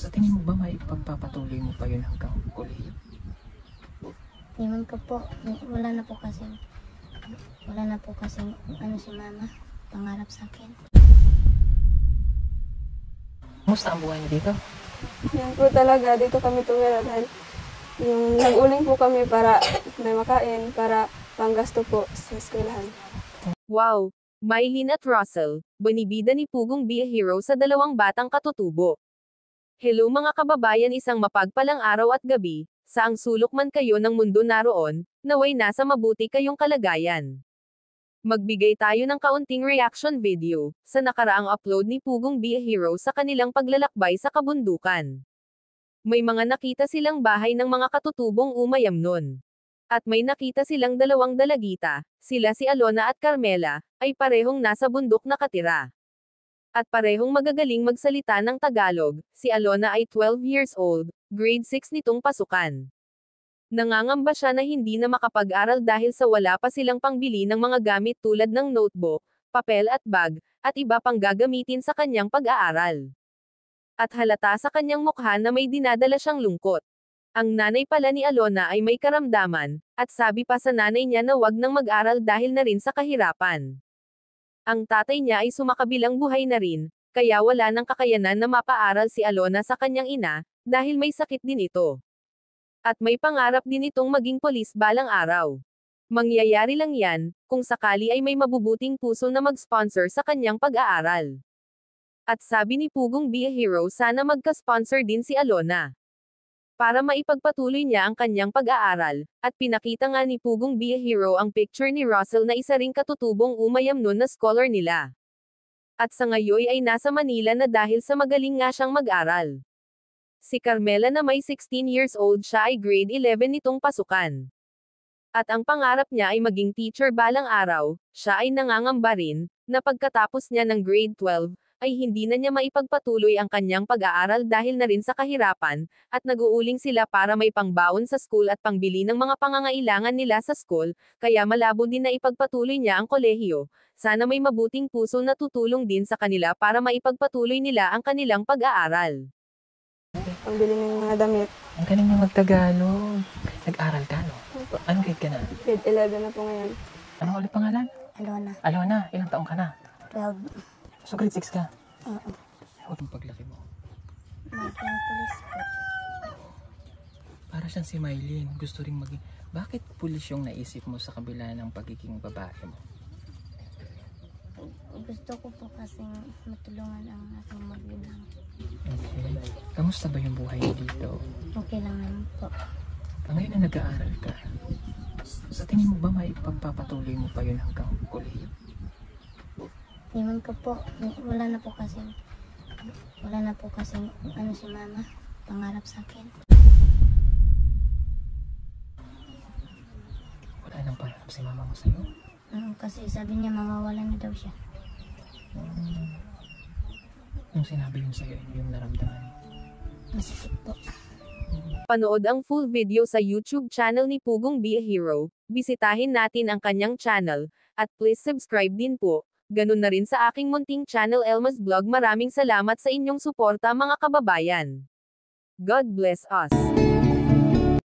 Sa tingin mo ba may pagpapatuloy mo pa yun hanggang kolehiyo? Iwan ko po, wala na po kasi si mama, pangarap sa akin. Kumusta ang buhay niyo dito? Yan po talaga, dito kami tumira dahil yung nag-uling po kami para may makain, para panggasto po sa eskwelahan. Wow! Mylene at Russell, banibida ni Pugong Be a Hero sa dalawang batang katutubo. Hello mga kababayan, isang mapagpalang araw at gabi, saang sulok man kayo ng mundo naroon, naway nasa mabuti kayong kalagayan. Magbigay tayo ng kaunting reaction video, sa nakaraang upload ni Pugong Be a Hero sa kanilang paglalakbay sa kabundukan. May mga nakita silang bahay ng mga katutubong umayam nun. At may nakita silang dalawang dalagita, sila si Alona at Carmela, ay parehong nasa bundok nakatira. At parehong magagaling magsalita ng Tagalog, si Alona ay 12 years old, grade 6 nitong pasukan. Nangangamba siya na hindi na makapag-aral dahil sa wala pa silang pangbili ng mga gamit tulad ng notebook, papel at bag, at iba pang gagamitin sa kanyang pag-aaral. At halata sa kanyang mukha na may dinadala siyang lungkot. Ang nanay pala ni Alona ay may karamdaman, at sabi pa sa nanay niya na wag nang mag-aral dahil na rin sa kahirapan. Ang tatay niya ay sumakabilang buhay na rin, kaya wala nang kakayanan na mapaaral si Alona sa kanyang ina, dahil may sakit din ito. At may pangarap din itong maging pulis balang araw. Mangyayari lang yan, kung sakali ay may mabubuting puso na mag-sponsor sa kanyang pag-aaral. At sabi ni Pugong Be a Hero sana magka-sponsor din si Alona. Para maipagpatuloy niya ang kanyang pag-aaral, at pinakita nga ni Pugong Be a Hero ang picture ni Russell na isa ring katutubong umayam nun na scholar nila. At sa ngayon ay nasa Manila na dahil sa magaling nga siyang mag-aral. Si Carmela na may 16 years old siya ay grade 11 nitong pasukan. At ang pangarap niya ay maging teacher balang araw, siya ay nangangamba rin, na pagkatapos niya ng grade 12, ay hindi na niya maipagpatuloy ang kanyang pag-aaral dahil na rin sa kahirapan, at nag-uuling sila para may pangbaon sa school at pangbili ng mga pangangailangan nila sa school, kaya malabo din na ipagpatuloy niya ang kolehiyo. Sana may mabuting puso na tutulong din sa kanila para maipagpatuloy nila ang kanilang pag-aaral. Pangbili ng mga damit. Ang galing na magtagalog. Nag-aral ka, no? Anong grade ka na? Grade 11 na po ngayon. Anong ulit pangalan? Alona, Alona, ilang taong ka na? 12, So grade 6 ka? oo, Huwag mong paglaki mo. maging pulis po. Para siyang si Mylene, gusto ring maging... Bakit pulis yung naisip mo sa kabila ng pagiging babae mo? Gusto ko po kasing matulungan ang aking magulang. Okay. Kamusta ba yung buhay mo dito? Okay lang naman po. Ngayon na nag-aaral ka, sa tingin mo ba may pagpapatuloy mo pa yun hanggang kolehiyo? Iwan ko po, wala na po kasi si mama, pangarap sa akin. Wala nang pangarap si mama mo sa'yo? Kasi sabi niya mawawala na daw siya. Nung sinabi yun sa'yo, yung naramdaman mo? Masakit po. Panood ang full video sa YouTube channel ni Pugong Be a Hero, bisitahin natin ang kanyang channel, at please subscribe din po. Ganun na rin sa aking munting channel Elmas Vlog. Maraming salamat sa inyong suporta mga kababayan. God bless us.